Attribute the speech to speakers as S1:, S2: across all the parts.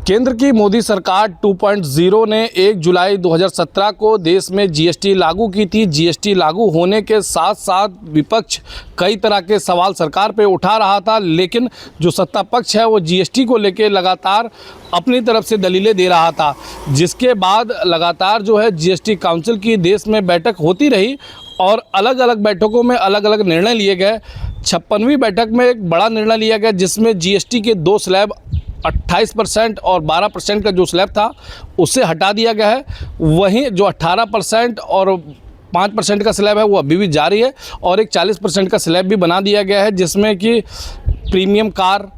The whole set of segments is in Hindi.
S1: केंद्र की मोदी सरकार 2.0 ने 1 जुलाई 2017 को देश में जीएसटी लागू की थी। जीएसटी लागू होने के साथ साथ विपक्ष कई तरह के सवाल सरकार पे उठा रहा था, लेकिन जो सत्ता पक्ष है वो जीएसटी को लेके लगातार अपनी तरफ से दलीलें दे रहा था, जिसके बाद लगातार जो है जीएसटी काउंसिल की देश में बैठक होती रही और अलग अलग बैठकों में अलग अलग निर्णय लिए गए। 56वीं बैठक में एक बड़ा निर्णय लिया गया जिसमें जीएसटी के 2 स्लैब 28% और 12% का जो स्लैब था उसे हटा दिया गया है। वहीं जो 18% और 5% का स्लैब है वो अभी भी जारी है और एक 40% का स्लैब भी बना दिया गया है, जिसमें कि प्रीमियम कार,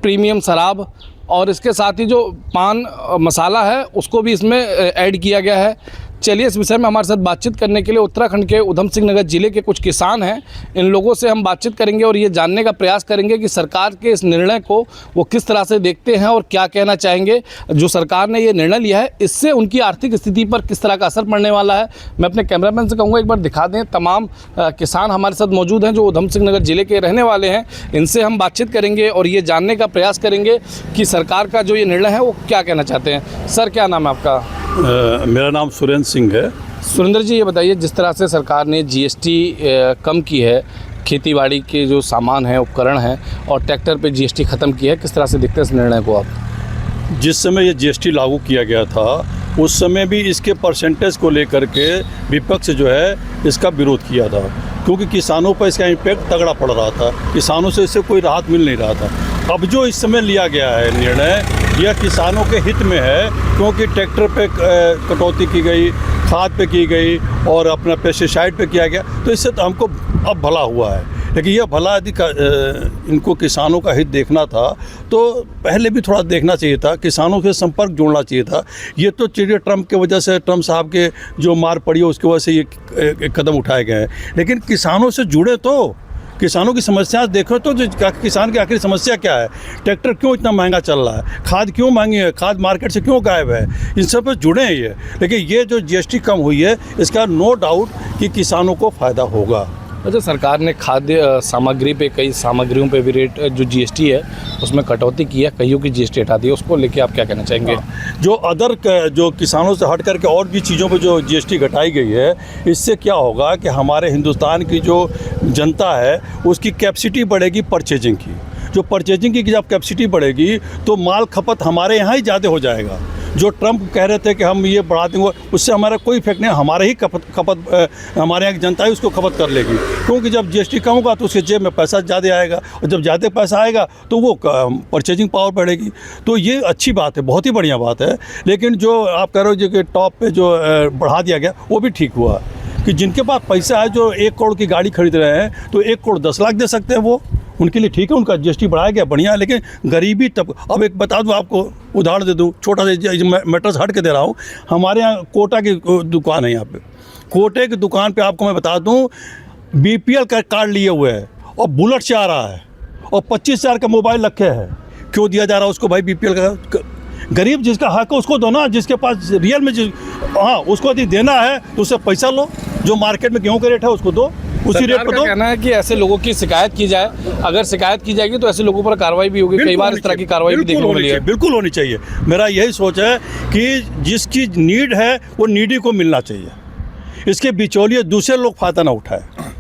S1: प्रीमियम शराब और इसके साथ ही जो पान मसाला है उसको भी इसमें ऐड किया गया है। चलिए, इस विषय में हमारे साथ बातचीत करने के लिए उत्तराखंड के उधम सिंह नगर जिले के कुछ किसान हैं। इन लोगों से हम बातचीत करेंगे और ये जानने का प्रयास करेंगे कि सरकार के इस निर्णय को वो किस तरह से देखते हैं और क्या कहना चाहेंगे। जो सरकार ने ये निर्णय लिया है इससे उनकी आर्थिक स्थिति पर किस तरह का असर पड़ने वाला है। मैं अपने कैमरामैन से कहूँगा एक बार दिखा दें। तमाम किसान हमारे साथ मौजूद हैं जो उधम सिंह नगर जिले के रहने वाले हैं। इनसे हम बातचीत करेंगे और ये जानने का प्रयास करेंगे कि सरकार का जो ये निर्णय है वो क्या कहना चाहते हैं। सर, क्या नाम है आपका?
S2: मेरा नाम सुरेंद्र सिंह है।
S1: सुरेंद्र जी, ये बताइए, जिस तरह से सरकार ने जीएसटी कम की है, खेतीबाड़ी के जो सामान हैं, उपकरण हैं और ट्रैक्टर पे जीएसटी ख़त्म की है, किस तरह से देखते हैं इस निर्णय को आप?
S2: जिस समय ये जीएसटी लागू किया गया था उस समय भी इसके परसेंटेज को लेकर के विपक्ष जो है इसका विरोध किया था, क्योंकि किसानों पर इसका इम्पैक्ट तगड़ा पड़ रहा था। किसानों से इससे कोई राहत मिल नहीं रहा था। अब जो इस समय लिया गया है निर्णय, यह किसानों के हित में है, क्योंकि ट्रैक्टर पे कटौती की गई, खाद पे की गई और अपना पेस्टिसाइड पे किया गया, तो इससे तो हमको अब भला हुआ है। लेकिन यह भला यदि इनको किसानों का हित देखना था तो पहले भी थोड़ा देखना चाहिए था, किसानों के संपर्क जोड़ना चाहिए था। ये तो चलिए ट्रंप की वजह से, ट्रंप साहब के जो मार पड़ी है उसकी वजह से ये कदम उठाए गए हैं, लेकिन किसानों से जुड़े तो, किसानों की समस्या देखो तो जो किसान की आखिर समस्या क्या है, ट्रैक्टर क्यों इतना महंगा चल रहा है, खाद क्यों महंगी है, खाद मार्केट से क्यों गायब है, इन सब पर जुड़े हैं ये। लेकिन ये जो जीएसटी कम हुई है इसका नो डाउट कि किसानों को फ़ायदा होगा।
S1: अच्छा, सरकार ने खाद्य सामग्री पे, कई सामग्रियों पे भी रेट जो जीएसटी है उसमें कटौती की है, कईयों की जीएसटी हटा दी है, उसको लेके आप क्या कहना चाहेंगे?
S2: जो अदर जो किसानों से हट करके और भी चीज़ों पे जो जीएसटी घटाई गई है, इससे क्या होगा कि हमारे हिंदुस्तान की जो जनता है उसकी कैपेसिटी बढ़ेगी परचेजिंग की। जो परचेजिंग की जब कैपेसिटी बढ़ेगी तो माल खपत हमारे यहाँ ही ज़्यादा हो जाएगा। जो ट्रंप कह रहे थे कि हम ये बढ़ा देंगे, उससे हमारा कोई इफेक्ट नहीं, हमारे ही खपत हमारे यहाँ की जनता ही उसको खपत कर लेगी, क्योंकि जब जीएसटी कम होगा तो उसके जेब में पैसा ज़्यादा आएगा और जब ज़्यादा पैसा आएगा तो वो परचेजिंग पावर बढ़ेगी। तो ये अच्छी बात है, बहुत ही बढ़िया बात है। लेकिन जो आप कह रहे हो जो कि टॉप पे जो बढ़ा दिया गया वो भी ठीक हुआ कि जिनके पास पैसा है, जो 1 करोड़ की गाड़ी खरीद रहे हैं तो 1 करोड़ 10 लाख दे सकते हैं, वो उनके लिए ठीक है, उनका जीएसटी बढ़ाया गया, बढ़िया है। लेकिन गरीबी तब, अब एक बता दूं आपको, उदाहरण दे दूं, छोटा सा मैटर्स हट के दे रहा हूं। हमारे यहाँ कोटा की दुकान है, यहाँ पे कोटे की दुकान पे आपको मैं बता दूं बीपीएल का कार्ड लिए हुए है और बुलेट से आ रहा है और 25,000 का मोबाइल रखे है। क्यों दिया जा रहा है उसको भाई बीपीएल का? गरीब जिसका हक है उसको दो ना, जिसके पास रियल में हाँ उसको यदि देना है तो उससे पैसा लो, जो मार्केट में गेहूँ का रेट है उसको दो, उसी रेट पर दो।
S1: कहना है कि ऐसे लोगों की शिकायत की जाए, अगर शिकायत की जाएगी तो ऐसे लोगों पर कार्रवाई भी होगी। कई बार इस तरह की कार्रवाई भी देखने को मिली है।
S2: बिल्कुल होनी चाहिए। मेरा यही सोच है कि जिसकी नीड है वो नीडी को मिलना चाहिए, इसके बिचौलिए दूसरे लोग फ़ायदा ना उठाए।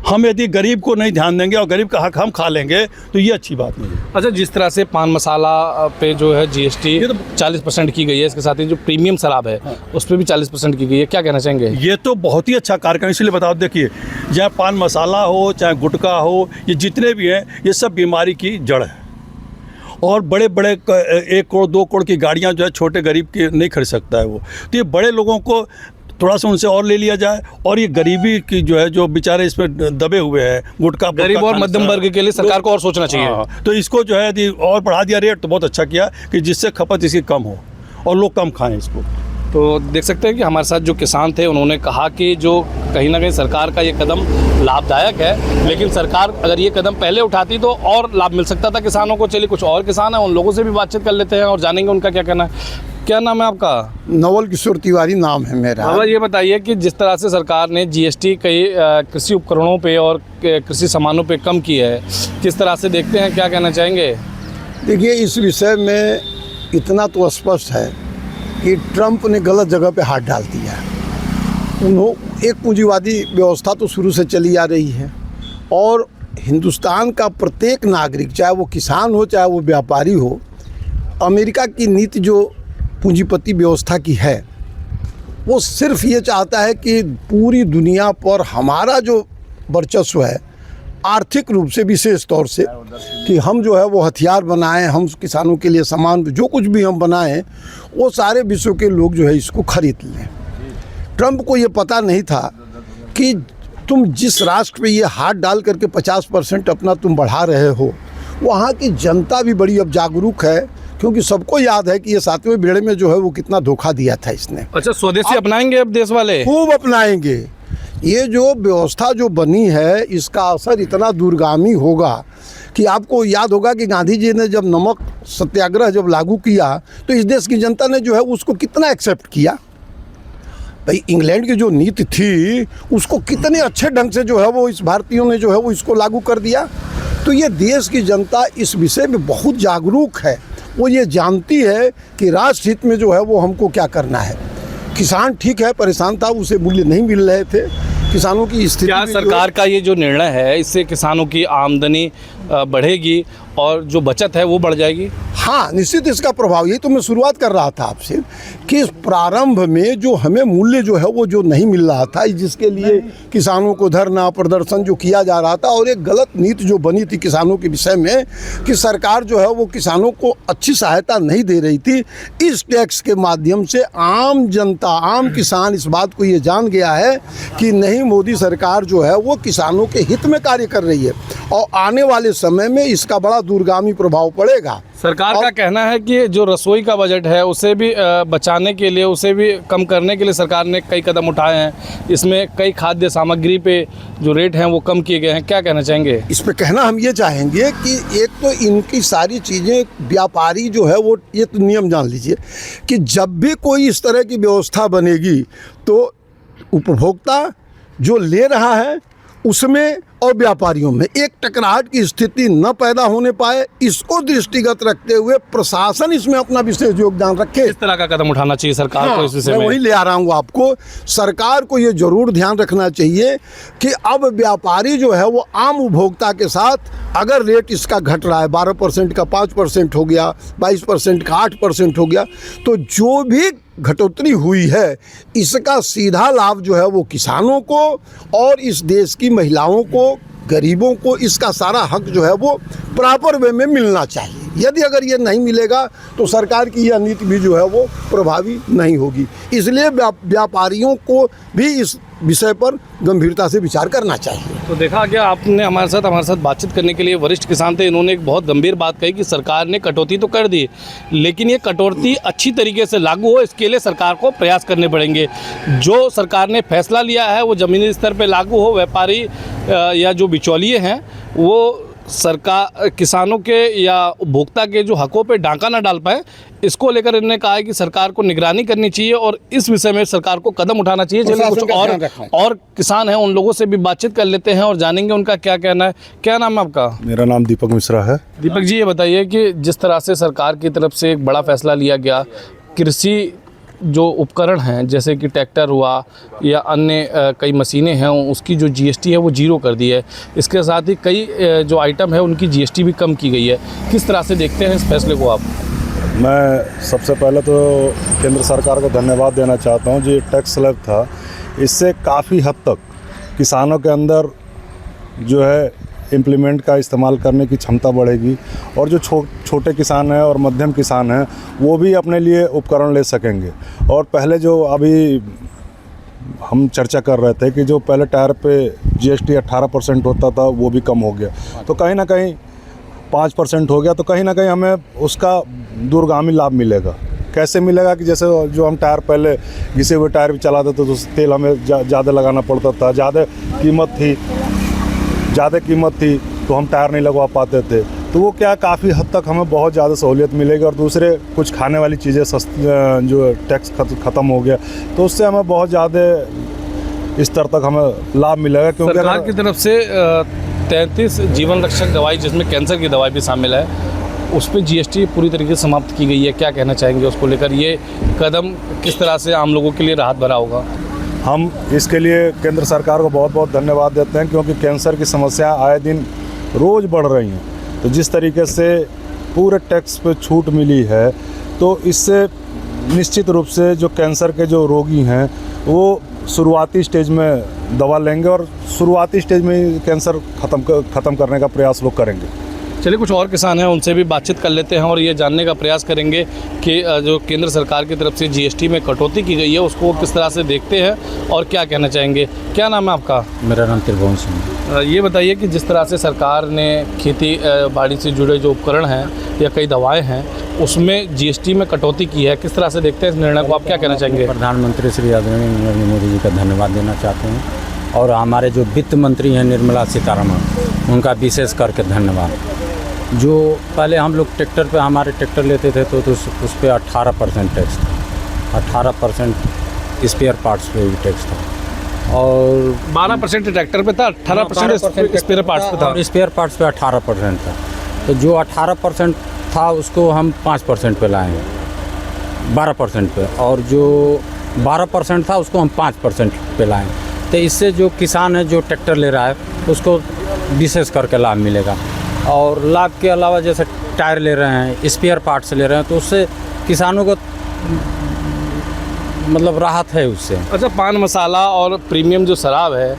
S2: हम यदि गरीब को नहीं ध्यान देंगे और गरीब का हक हम खा लेंगे तो ये अच्छी बात नहीं है।
S1: अच्छा, जिस तरह से पान मसाला पे जो है जीएसटी 40% की गई है, इसके साथ ही जो प्रीमियम शराब है उस पर भी 40% की गई है, क्या कहना चाहेंगे?
S2: ये तो बहुत ही अच्छा कार्यक्रम, इसलिए बताओ, देखिए चाहे पान मसाला हो, चाहे गुटखा हो, ये जितने भी हैं ये सब बीमारी की जड़ है। और बड़े बड़े 1 करोड़ 2 करोड़ की गाड़ियाँ जो है छोटे गरीब के नहीं खरीद सकता है वो, तो ये बड़े लोगों को थोड़ा सा उनसे और ले लिया जाए। और ये गरीबी की जो है, जो बेचारे इसमें दबे हुए हैं, गुटखा,
S1: गरीब और मध्यम वर्ग के लिए सरकार को और सोचना चाहिए।
S2: तो इसको जो है यदि और बढ़ा दिया रेट तो बहुत अच्छा किया कि जिससे खपत इसकी कम हो और लोग कम खाएं इसको।
S1: तो देख सकते हैं कि हमारे साथ जो किसान थे उन्होंने कहा कि जो कहीं ना कहीं सरकार का ये कदम लाभदायक है, लेकिन सरकार अगर ये कदम पहले उठाती तो और लाभ मिल सकता था किसानों को। चलिए, कुछ और किसान हैं, उन लोगों से भी बातचीत कर लेते हैं और जानेंगे उनका क्या कहना है। क्या नाम है आपका?
S3: नवल किशोर तिवारी नाम है मेरा।
S1: अब ये बताइए कि जिस तरह से सरकार ने जीएसटी कई कृषि उपकरणों पे और कृषि सामानों पे कम की है, किस तरह से देखते हैं, क्या कहना चाहेंगे?
S3: देखिए, इस विषय में इतना तो स्पष्ट है कि ट्रंप ने गलत जगह पे हाथ डाल दिया है। एक पूंजीवादी व्यवस्था तो शुरू से चली आ रही है और हिंदुस्तान का प्रत्येक नागरिक, चाहे वो किसान हो चाहे वो व्यापारी हो, अमेरिका की नीति जो पूंजीपति व्यवस्था की है वो सिर्फ ये चाहता है कि पूरी दुनिया पर हमारा जो वर्चस्व है आर्थिक रूप से, विशेष तौर से, कि हम जो है वो हथियार बनाएं, हम किसानों के लिए सामान जो कुछ भी हम बनाएं वो सारे विश्व के लोग जो है इसको खरीद लें। ट्रंप को ये पता नहीं था कि तुम जिस राष्ट्र पे ये हाथ डाल करके 50% अपना तुम बढ़ा रहे हो, वहाँ की जनता भी बड़ी अब जागरूक है, क्योंकि सबको याद है कि ये 7वें बेड़े में जो है वो कितना धोखा दिया था इसने।
S1: अच्छा, स्वदेशी अपनाएंगे अब देश वाले?
S3: खूब अपनाएंगे। ये जो व्यवस्था जो बनी है इसका असर इतना दूरगामी होगा कि आपको याद होगा कि गांधी जी ने जब नमक सत्याग्रह जब लागू किया तो इस देश की जनता ने जो है उसको कितना एक्सेप्ट किया। भाई इंग्लैंड की जो नीति थी उसको कितने अच्छे ढंग से जो है वो इस भारतीयों ने जो है वो इसको लागू कर दिया। तो ये देश की जनता इस विषय में बहुत जागरूक है, वो ये जानती है कि राष्ट्र हित में जो है वो हमको क्या करना है। किसान ठीक है परेशान था, उसे मूल्य नहीं मिल रहे थे, किसानों की स्थिति।
S1: क्या सरकार का ये जो निर्णय है इससे किसानों की आमदनी बढ़ेगी और जो बचत है वो बढ़ जाएगी?
S3: हाँ, निश्चित इसका प्रभाव, यही तो मैं शुरुआत कर रहा था आपसे कि प्रारंभ में जो हमें मूल्य जो है वो जो नहीं मिल रहा था, जिसके लिए किसानों को धरना प्रदर्शन जो किया जा रहा था, और एक गलत नीति जो बनी थी किसानों के विषय में कि सरकार जो है वो किसानों को अच्छी सहायता नहीं दे रही थी। इस टैक्स के माध्यम से आम जनता, आम किसान इस बात को ये जान गया है कि नहीं, मोदी सरकार जो है वो किसानों के हित में कार्य कर रही है और आने वाले समय में इसका बड़ा दूरगामी प्रभाव पड़ेगा।
S1: सरकार का कहना है कि जो रसोई का बजट है उसे भी बचाने के लिए, उसे भी कम करने के लिए सरकार ने कई कदम उठाए हैं। इसमें कई खाद्य सामग्री पे जो रेट हैं वो कम किए गए हैं। क्या कहना चाहेंगे
S3: इस पे? कहना हम ये चाहेंगे कि एक तो इनकी सारी चीज़ें, व्यापारी जो है वो ये तो नियम जान लीजिए कि जब भी कोई इस तरह की व्यवस्था बनेगी तो उपभोक्ता जो ले रहा है उसमें और व्यापारियों में एक टकराहट की स्थिति न पैदा होने पाए, इसको दृष्टिगत रखते हुए प्रशासन इसमें अपना विशेष योगदान रखे।
S1: इस तरह का कदम उठाना चाहिए सरकार को इस विषय
S3: मैं
S1: में।
S3: वही ले आ रहा हूँ आपको। सरकार को ये जरूर ध्यान रखना चाहिए कि अब व्यापारी जो है वो आम उपभोक्ता के साथ, अगर रेट इसका घट रहा है 12% का 5% हो गया, 22% का 8% हो गया, तो जो भी घटोतरी हुई है इसका सीधा लाभ जो है वो किसानों को और इस देश की महिलाओं को, गरीबों को, इसका सारा हक जो है वो प्रॉपर वे में मिलना चाहिए। यदि अगर ये नहीं मिलेगा तो सरकार की यह नीति भी जो है वो प्रभावी नहीं होगी। इसलिए व्यापारियों को भी इस विषय पर गंभीरता से विचार करना चाहिए।
S1: तो देखा गया, आपने हमारे साथ बातचीत करने के लिए वरिष्ठ किसान थे, इन्होंने एक बहुत गंभीर बात कही कि सरकार ने कटौती तो कर दी, लेकिन ये कटौती अच्छी तरीके से लागू हो इसके लिए सरकार को प्रयास करने पड़ेंगे। जो सरकार ने फैसला लिया है वो ज़मीनी स्तर पर लागू हो, व्यापारी या जो बिचौलिए हैं वो सरकार किसानों के या उपभोक्ता के जो हकों पे डांका ना डाल पाए, इसको लेकर इन्होंने कहा है कि सरकार को निगरानी करनी चाहिए और इस विषय में सरकार को कदम उठाना चाहिए। चलिए कुछ और किसान हैं, उन लोगों से भी बातचीत कर लेते हैं और जानेंगे उनका क्या कहना है। क्या नाम है आपका?
S2: मेरा नाम दीपक मिश्रा है।
S1: दीपक जी, ये बताइए कि जिस तरह से सरकार की तरफ से एक बड़ा फैसला लिया गया, कृषि जो उपकरण हैं जैसे कि ट्रैक्टर हुआ या अन्य कई मशीनें हैं, उसकी जो जीएसटी है वो 0 कर दी है। इसके साथ ही कई जो आइटम है उनकी जीएसटी भी कम की गई है। किस तरह से देखते हैं इस फैसले को आप?
S4: मैं सबसे पहले तो केंद्र सरकार को धन्यवाद देना चाहता हूं। जो ये टैक्स स्लैब था, इससे काफ़ी हद तक किसानों के अंदर जो है इम्प्लीमेंट का इस्तेमाल करने की क्षमता बढ़ेगी और जो छोटे किसान हैं और मध्यम किसान हैं वो भी अपने लिए उपकरण ले सकेंगे। और पहले जो अभी हम चर्चा कर रहे थे कि जो पहले टायर पे जीएसटी 18% होता था वो भी कम हो गया, तो कहीं ना कहीं 5% हो गया, तो कहीं ना कहीं हमें उसका दूरगामी लाभ मिलेगा। कैसे मिलेगा कि जैसे जो हम टायर पहले घिसे हुए टायर भी चलाते थे तो तेल हमें ज़्यादा लगाना पड़ता था, ज़्यादा कीमत थी तो हम टायर नहीं लगवा पाते थे। तो वो क्या काफ़ी हद तक हमें बहुत ज़्यादा सहूलियत मिलेगी। और दूसरे कुछ खाने वाली चीज़ें सस्ती, जो टैक्स ख़त्म हो गया तो उससे हमें बहुत ज़्यादा स्तर तक हमें लाभ मिलेगा। क्योंकि
S1: सरकार की तरफ से 33 जीवन रक्षक दवाई, जिसमें कैंसर की दवाई भी शामिल है, उस पर जीएसटी पूरी तरीके से समाप्त की गई है, क्या कहना चाहेंगे उसको लेकर? ये कदम किस तरह से आम लोगों के लिए राहत भरा होगा?
S4: हम इसके लिए केंद्र सरकार को बहुत बहुत धन्यवाद देते हैं, क्योंकि कैंसर की समस्या आए दिन रोज़ बढ़ रही हैं। तो जिस तरीके से पूरे टैक्स पे छूट मिली है, तो इससे निश्चित रूप से जो कैंसर के जो रोगी हैं वो शुरुआती स्टेज में दवा लेंगे और शुरुआती स्टेज में ही कैंसर ख़त्म करने का प्रयास लोग करेंगे।
S1: चलिए, कुछ और किसान हैं, उनसे भी बातचीत कर लेते हैं और ये जानने का प्रयास करेंगे कि जो केंद्र सरकार की तरफ से जीएसटी में कटौती की गई है उसको वो किस तरह से देखते हैं और क्या कहना चाहेंगे। क्या नाम है आपका?
S5: मेरा नाम त्रिभुवन सिंह है।
S1: ये बताइए कि जिस तरह से सरकार ने खेती बाड़ी से जुड़े जो उपकरण हैं या कई दवाएं हैं उसमें जीएसटी में कटौती की है, किस तरह से देखते हैं इस निर्णय को? आप क्या कहना चाहेंगे?
S5: प्रधानमंत्री श्री आदरणीय नरेंद्र मोदी जी का धन्यवाद देना चाहते हैं और हमारे जो वित्त मंत्री हैं निर्मला सीतारमण, उनका विशेष करके धन्यवाद। जो पहले हम लोग ट्रैक्टर पे हमारे ट्रैक्टर लेते थे तो उस पर 18% टैक्स था, 18% स्पेयर पार्ट्स पे भी टैक्स था और
S1: 12% ट्रैक्टर पे था, 18% स्पेयर पार्ट्स पे था।
S5: स्पेयर पार्ट्स पे 18% था। तो जो 18% था उसको हम 5% पे लाएंगे, 12% पे, और जो 12% था उसको हम 5% पे लाएंगे। तो इससे जो किसान है जो ट्रैक्टर ले रहा है उसको विशेष करके लाभ मिलेगा। और लाभ के अलावा जैसे टायर ले रहे हैं, स्पेयर पार्ट्स ले रहे हैं, तो उससे किसानों को मतलब राहत है उससे।
S1: अच्छा, पान मसाला और प्रीमियम जो शराब है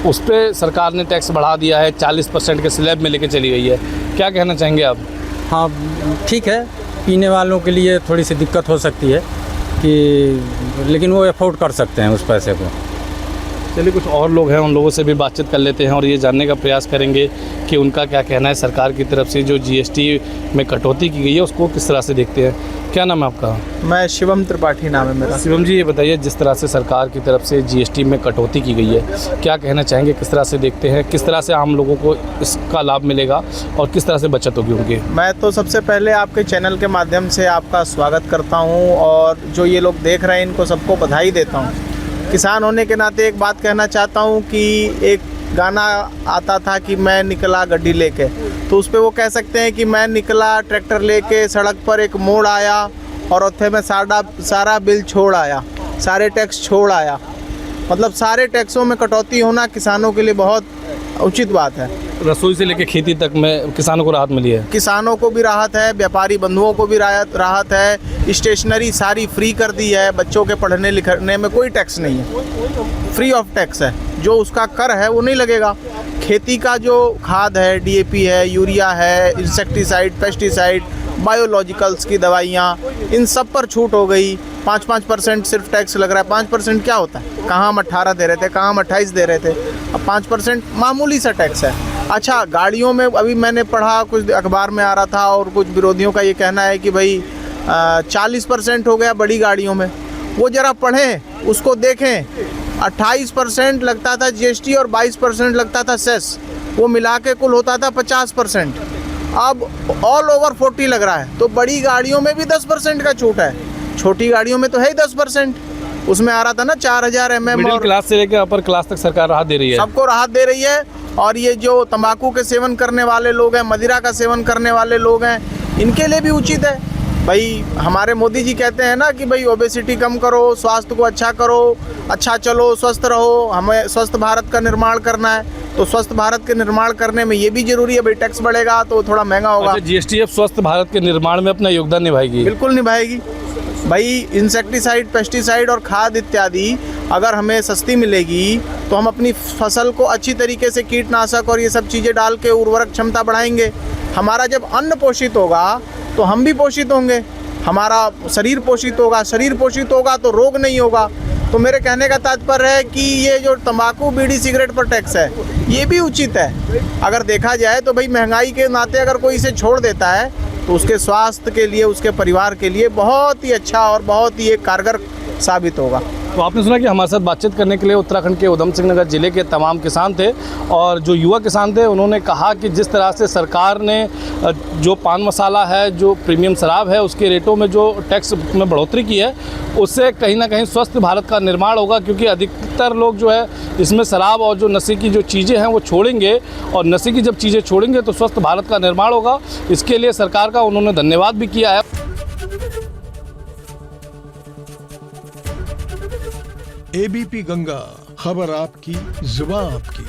S1: उस पर सरकार ने टैक्स बढ़ा दिया है, 40% के स्लैब में लेके चली गई है, क्या कहना चाहेंगे आप?
S5: हाँ ठीक है, पीने वालों के लिए थोड़ी सी दिक्कत हो सकती है कि लेकिन वो अफोर्ड कर सकते हैं उस पैसे को।
S1: चलिए, कुछ और लोग हैं, उन लोगों से भी बातचीत कर लेते हैं और ये जानने का प्रयास करेंगे कि उनका क्या कहना है सरकार की तरफ से जो जीएसटी में कटौती की गई है उसको किस तरह से देखते हैं। क्या नाम है आपका?
S6: मैं शिवम त्रिपाठी नाम है मेरा।
S1: शिवम जी, ये बताइए जिस तरह से सरकार की तरफ से जीएसटी में कटौती की गई है क्या कहना चाहेंगे, किस तरह से देखते हैं, किस तरह से आम लोगों को इसका लाभ मिलेगा और किस तरह से बचत होगी उनकी?
S6: मैं तो सबसे पहले आपके चैनल के माध्यम से आपका स्वागत करता हूं और जो ये लोग देख रहे हैं इनको सबको बधाई देता हूं। किसान होने के नाते एक बात कहना चाहता हूं कि एक गाना आता था कि मैं निकला गड्डी लेके, तो उस पर वो कह सकते हैं कि मैं निकला ट्रैक्टर लेके, सड़क पर एक मोड़ आया और उत्थे में सारा बिल छोड़ आया, सारे टैक्स छोड़ आया। मतलब सारे टैक्सों में कटौती होना किसानों के लिए बहुत उचित बात है।
S1: रसोई से लेकर खेती तक में किसानों को राहत मिली है।
S6: किसानों को भी राहत है, व्यापारी बंधुओं को भी राहत है। स्टेशनरी सारी फ्री कर दी है, बच्चों के पढ़ने लिखने में कोई टैक्स नहीं है, फ्री ऑफ टैक्स है। जो उसका कर है वो नहीं लगेगा। खेती का जो खाद है, डीएपी है, यूरिया है, इंसेक्टिसाइड, पेस्टिसाइड, बायोलॉजिकल्स की दवाइयाँ, इन सब पर छूट हो गई। 5% सिर्फ टैक्स लग रहा है। 5% क्या होता है? कहाँ हम 18 दे रहे थे, कहाँ हम 28 दे रहे थे, अब 5% मामूली सा टैक्स है। अच्छा, गाड़ियों में अभी मैंने पढ़ा, कुछ अखबार में आ रहा था और कुछ विरोधियों का ये कहना है कि भाई 40% हो गया बड़ी गाड़ियों में। वो ज़रा पढ़ें, उसको देखें। 28% लगता था जीएसटी और 22% लगता था सेस, वो मिला के कुल होता था 50%। अब ऑल ओवर 40 लग रहा है। तो बड़ी गाड़ियों में भी 10% का छूट है, छोटी गाड़ियों में तो है ही 10%। उसमें आ रहा था ना 4000 mm।
S1: मिडिल क्लास से लेकर अपर क्लास तक सरकार राहत दे रही है,
S6: सबको राहत दे रही है। और ये जो तंबाकू के सेवन करने वाले लोग हैं, मदिरा का सेवन करने वाले लोग हैं, इनके लिए भी उचित है। भाई हमारे मोदी जी कहते हैं ना कि भाई ओबेसिटी कम करो, स्वास्थ्य को अच्छा करो, अच्छा चलो, स्वस्थ रहो, हमें स्वस्थ भारत का निर्माण करना है। तो स्वस्थ भारत के निर्माण करने में ये भी जरूरी है भाई, टैक्स बढ़ेगा तो थोड़ा महंगा होगा।
S1: अच्छा, जीएसटी अब स्वस्थ भारत के निर्माण में अपना योगदान निभाएगी?
S6: बिल्कुल निभाएगी भाई। इंसेक्टिसाइड, पेस्टिसाइड और खाद इत्यादि अगर हमें सस्ती मिलेगी तो हम अपनी फसल को अच्छी तरीके से कीटनाशक और ये सब चीज़ें डाल के उर्वरक क्षमता बढ़ाएंगे। हमारा जब अन्न पोषित होगा तो हम भी पोषित होंगे, हमारा शरीर पोषित होगा, शरीर पोषित होगा तो रोग नहीं होगा। तो मेरे कहने का तात्पर्य है कि ये जो तंबाकू, बीड़ी, सिगरेट पर टैक्स है ये भी उचित है। अगर देखा जाए तो भाई महंगाई के नाते अगर कोई इसे छोड़ देता है तो उसके स्वास्थ्य के लिए, उसके परिवार के लिए बहुत ही अच्छा और बहुत ही एक कारगर साबित होगा।
S1: तो आपने सुना कि हमारे साथ बातचीत करने के लिए उत्तराखंड के उधम सिंह नगर जिले के तमाम किसान थे और जो युवा किसान थे उन्होंने कहा कि जिस तरह से सरकार ने जो पान मसाला है, जो प्रीमियम शराब है, उसके रेटों में जो टैक्स में बढ़ोतरी की है, उससे कहीं ना कहीं स्वस्थ भारत का निर्माण होगा, क्योंकि अधिकतर लोग जो है इसमें शराब और जो नशे की जो चीज़ें हैं वो छोड़ेंगे और नशे की जब चीज़ें छोड़ेंगे तो स्वस्थ भारत का निर्माण होगा। इसके लिए सरकार का उन्होंने धन्यवाद भी किया है।
S7: एबीपी गंगा, खबर आपकी, जुबान आपकी।